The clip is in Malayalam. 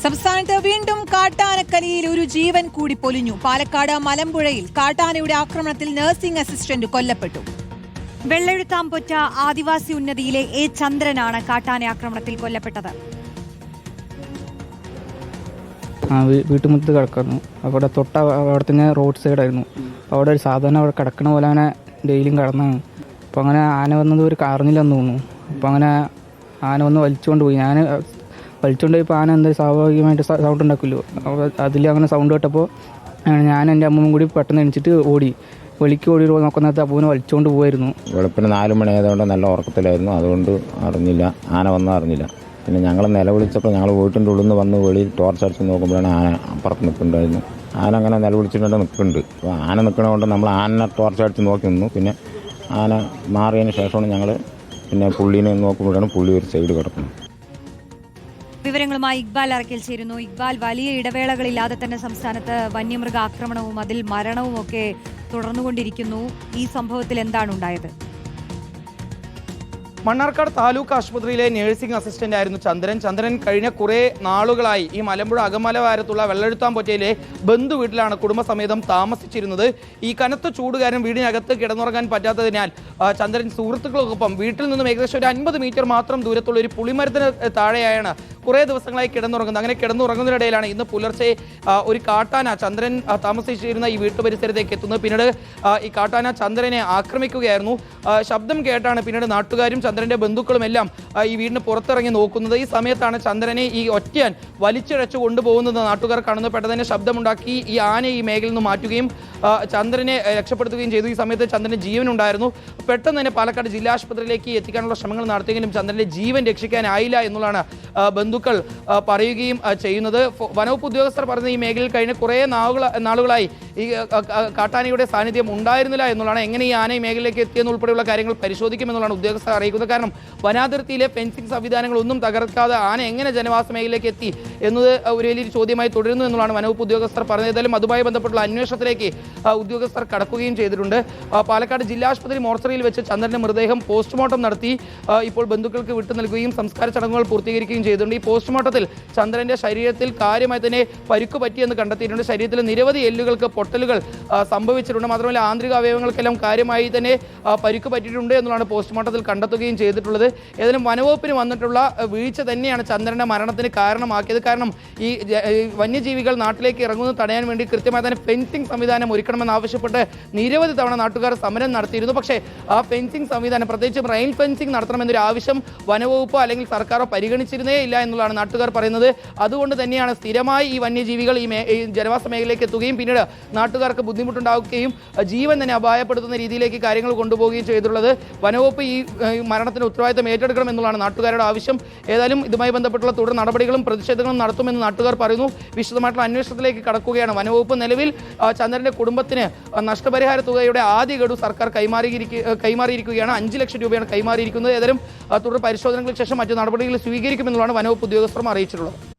സംസ്ഥാനത്ത് വീണ്ടും കാട്ടാനക്കലിയിൽ ഒരു ജീവൻ കൂടി പൊലിഞ്ഞു. പാലക്കാട് മലമ്പുഴയിൽ കാട്ടാനയുടെ ആക്രമണത്തിൽ നഴ്സിംഗ് അസിസ്റ്റന്റ് കൊല്ലപ്പെട്ടു. വെള്ളെഴുത്താംപൊറ്റ ആദിവാസി ഉന്നതിയിലെ എ ചന്ദ്രനാണ് കാട്ടാന ആക്രമണത്തിൽ കൊല്ലപ്പെട്ടത്. വീട്ടുമുറ്റത്ത് കിടക്കുന്നു. അവിടെ അവിടെ തന്നെ റോഡ് സൈഡായിരുന്നു. അവിടെ ഒരു സാധാരണ അവിടെ കിടക്കണ പോലെ അങ്ങനെ ഡെയിലിയും കിടന്നാണ്. അപ്പോൾ അങ്ങനെ ആന വന്നത് ഒരു അറിഞ്ഞില്ലെന്ന് തോന്നുന്നു. അപ്പോൾ അങ്ങനെ ആന വന്ന് വലിച്ചുകൊണ്ട് പോയി. ഞാൻ വലിച്ചുകൊണ്ട് പോയപ്പോൾ ആന എന്താ സ്വാഭാവികമായിട്ട് സൗണ്ട് ഉണ്ടാക്കുമല്ലോ. അതിൽ അങ്ങനെ സൗണ്ട് കേട്ടപ്പോൾ ഞാൻ എൻ്റെ അമ്മയും കൂടി പെട്ടെന്ന് എണിച്ചിട്ട് ഓടി നോക്കുന്നത് അപ്പൂനെ വലിച്ചുകൊണ്ട് പോയിരുന്നു. വെളുപ്പിന് 4 മണി ആയതുകൊണ്ട് നല്ല ഉറക്കത്തിലായിരുന്നു. അതുകൊണ്ട് അറിഞ്ഞില്ല, ആന വന്നാൽ അറിഞ്ഞില്ല. പിന്നെ ഞങ്ങൾ നിലവിളിച്ചപ്പോൾ ഞങ്ങൾ വീട്ടിൻ്റെ ഉള്ളിൽ നിന്ന് വന്ന് വെളിയിൽ ടോർച്ച് അടിച്ച് നോക്കുമ്പോഴാണ് ആന അപ്പുറത്ത് നിൽക്കുന്നുണ്ടായിരുന്നു. ആന അങ്ങനെ നിലവിളിച്ചിട്ടുണ്ട് നിൽക്കുന്നുണ്ട്. അപ്പോൾ ആന നിൽക്കണതുകൊണ്ട് നമ്മൾ ആനനെ ടോർച്ച് അടിച്ച് നോക്കി നിന്നു. പിന്നെ ആന മാറിയതിന് ശേഷമാണ് ഞങ്ങൾ പിന്നെ പുള്ളീനെ നോക്കുമ്പോഴാണ് പുള്ളി ഒരു സൈഡ് കിടക്കുന്നത്. വിവരങ്ങളുമായി ഇക്ബാൽ അറക്കൽ ചേരുന്നു. ഇക്ബാൽ, വലിയ ഇടവേളകളില്ലാതെ തന്നെ സംസ്ഥാനത്ത് വന്യമൃഗ ആക്രമണവും അതിൽ മരണവും ഒക്കെ തുടർന്നുകൊണ്ടിരിക്കുന്നു. ഈ സംഭവത്തിൽ എന്താണ് ഉണ്ടായത്? മണ്ണാർക്കാട് താലൂക്ക് ആശുപത്രിയിലെ നഴ്സിംഗ് അസിസ്റ്റന്റ് ആയിരുന്നു ചന്ദ്രൻ കഴിഞ്ഞ കുറേ നാളുകളായി ഈ മലമ്പുഴ അകമലവാരത്തുള്ള വെള്ളെഴുത്താംപൊറ്റയിലെ ബന്ധു വീട്ടിലാണ് കുടുംബസമേതം താമസിച്ചിരുന്നത്. ഈ കനത്ത ചൂട് കാരണം വീടിനകത്ത് കിടന്നുറങ്ങാൻ പറ്റാത്തതിനാൽ ചന്ദ്രൻ സുഹൃത്തുക്കൾക്കൊപ്പം വീട്ടിൽ നിന്നും ഏകദേശം ഒരു 50 മീറ്റർ മാത്രം ദൂരത്തുള്ള ഒരു പുളിമരത്തിന് താഴെയാണ് കുറേ ദിവസങ്ങളായി കിടന്നുറങ്ങുന്നത്. അങ്ങനെ കിടന്നുറങ്ങുന്നതിനിടയിലാണ് ഇന്ന് പുലർച്ചെ ഒരു കാട്ടാന ചന്ദ്രൻ താമസിച്ചിരുന്ന ഈ വീട്ടുപരിസരത്തേക്ക് എത്തുന്നത്. പിന്നീട് ഈ കാട്ടാന ചന്ദ്രനെ ആക്രമിക്കുകയായിരുന്നു. ശബ്ദം കേട്ടാണ് പിന്നീട് നാട്ടുകാരും ചന്ദ്രന്റെ ബന്ധുക്കളും എല്ലാം ഈ വീടിന് പുറത്തിറങ്ങി നോക്കുന്നത്. ഈ സമയത്താണ് ചന്ദ്രനെ ഈ ഒറ്റയാൻ വലിച്ചിഴച്ചു കൊണ്ടുപോകുന്നത് നാട്ടുകാർ കാണുന്നത്. പെട്ടെന്ന് ശബ്ദമുണ്ടാക്കി ഈ ആനയെ ഈ മേഖലയിൽ നിന്ന് മാറ്റുകയും ചന്ദ്രനെ രക്ഷപ്പെടുത്തുകയും ചെയ്തു. ഈ സമയത്ത് ചന്ദ്രന് ജീവനുണ്ടായിരുന്നു. പെട്ടെന്ന് തന്നെ പാലക്കാട് ജില്ലാ ആശുപത്രിയിലേക്ക് എത്തിക്കാനുള്ള ശ്രമങ്ങൾ നടത്തിയെങ്കിലും ചന്ദ്രന്റെ ജീവൻ രക്ഷിക്കാനായില്ല എന്നുള്ളതാണ് ബന്ധുക്കൾ പറയുകയും ചെയ്യുന്നത്. വനവകുപ്പ് ഉദ്യോഗസ്ഥർ പറഞ്ഞ ഈ മേഖലയിൽ കഴിഞ്ഞ കുറേ നാളുകളായി ഈ കാട്ടാനയുടെ സാന്നിധ്യം ഉണ്ടായിരുന്നില്ല എന്നുള്ളതാണ്. എങ്ങനെ ഈ ആന ഈ മേഖലയിലേക്ക് എത്തിയെന്നുൾപ്പെടെയുള്ള കാര്യങ്ങൾ പരിശോധിക്കുമെന്നുള്ളതാണ് ഉദ്യോഗസ്ഥർ അറിയിക്കുന്നത്. കാരണം വനാതിർത്തിയിലെ ഫെൻസിംഗ് സംവിധാനങ്ങളൊന്നും തകർക്കാതെ ആന എങ്ങനെ ജനവാസ മേഖലയിലേക്ക് എത്തി എന്നത് ഒരു വലിയൊരു ചോദ്യമായി തുടരുന്നു എന്നുള്ളതാണ് വനവകുപ്പ് ഉദ്യോഗസ്ഥർ പറഞ്ഞത്. ഏതായാലും അതുമായി ബന്ധപ്പെട്ടുള്ള അന്വേഷണത്തിലേക്ക് ഉദ്യോഗസ്ഥർ കടക്കുകയും ചെയ്തിട്ടുണ്ട്. പാലക്കാട് ജില്ലാ ആശുപത്രി മോർച്ചറിയിൽ വെച്ച് ചന്ദ്രന്റെ മൃതദേഹം പോസ്റ്റ്മോർട്ടം നടത്തി ഇപ്പോൾ ബന്ധുക്കൾക്ക് വിട്ടു നൽകുകയും സംസ്കാര ചടങ്ങുകൾ പൂർത്തീകരിക്കുകയും ചെയ്തിട്ടുണ്ട്. ഈ പോസ്റ്റ്മോർട്ടത്തിൽ ചന്ദ്രന്റെ ശരീരത്തിൽ കാര്യമായി തന്നെ പരിക്ക് പറ്റിയെന്ന് കണ്ടെത്തിയിട്ടുണ്ട്. ശരീരത്തിൽ നിരവധി എല്ലുകൾക്ക് പൊട്ടലുകൾ സംഭവിച്ചിട്ടുണ്ട്. മാത്രമല്ല ആന്തരിക അവയവങ്ങൾക്കെല്ലാം കാര്യമായി തന്നെ പരിക്ക് പറ്റിയിട്ടുണ്ട് എന്നുള്ളതാണ് പോസ്റ്റ്മോർട്ടത്തിൽ കണ്ടെത്തുകയും ചെയ്തിട്ടുള്ളത്. ഏതായാലും വനവകുപ്പിന് വന്നിട്ടുള്ള വീഴ്ച തന്നെയാണ് ചന്ദ്രന്റെ മരണത്തിന് കാരണമാക്കിയത്. കാരണം ഈ വന്യജീവികൾ നാട്ടിലേക്ക് ഇറങ്ങുന്നത് തടയാൻ വേണ്ടി കൃത്യമായി തന്നെ ഫെൻസിംഗ് സംവിധാനം ഒരുക്കണമെന്നാവശ്യപ്പെട്ട് നിരവധി തവണ നാട്ടുകാർ സമരം നടത്തിയിരുന്നു. പക്ഷേ ആ ഫെൻസിംഗ് സംവിധാനം, പ്രത്യേകിച്ചും റെയിൻ ഫെൻസിംഗ് നടത്തണമെന്നൊരു ആവശ്യം വനവകുപ്പോ അല്ലെങ്കിൽ സർക്കാരോ പരിഗണിച്ചിരുന്നേ ഇല്ല എന്നുള്ളതാണ് നാട്ടുകാർ പറയുന്നത്. അതുകൊണ്ട് തന്നെയാണ് സ്ഥിരമായി ഈ വന്യജീവികൾ ഈ ജനവാസ മേഖലയിലേക്ക് എത്തുകയും പിന്നീട് നാട്ടുകാർക്ക് ബുദ്ധിമുട്ടുണ്ടാക്കുകയും ജീവൻ തന്നെ അപായപ്പെടുത്തുന്ന രീതിയിലേക്ക് കാര്യങ്ങൾ കൊണ്ടുപോവുകയും ചെയ്തിട്ടുള്ളത്. വനവകുപ്പ് ഈ മരണത്തിന് ഉത്തരവാദിത്തം ഏറ്റെടുക്കണം എന്നുള്ളതാണ് നാട്ടുകാരുടെ ആവശ്യം. ഏതായാലും ഇതുമായി ബന്ധപ്പെട്ടുള്ള തുടർ നടപടികളും പ്രതിഷേധങ്ങളും നടത്തുമെന്ന് നാട്ടുകാർ പറയുന്നു. വിശദമായിട്ടുള്ള അന്വേഷണത്തിലേക്ക് കടക്കുകയാണ് വനവകുപ്പ്. നിലവിൽ ചന്ദ്രന്റെ കുടുംബത്തിന് നഷ്ടപരിഹാര തുകയുടെ ആദ്യ ഗഡു സർക്കാർ കൈമാറിയിരിക്കുകയാണ്. 5 ലക്ഷം രൂപയാണ് കൈമാറിയിരിക്കുന്നത്. ഏതായാലും തുടർ പരിശോധനകൾക്ക് ശേഷം മറ്റു നടപടികൾ സ്വീകരിക്കുമെന്നുള്ളതാണ് വനവകുപ്പ് ഉദ്യോഗസ്ഥർ അറിയിച്ചിട്ടുള്ളത്.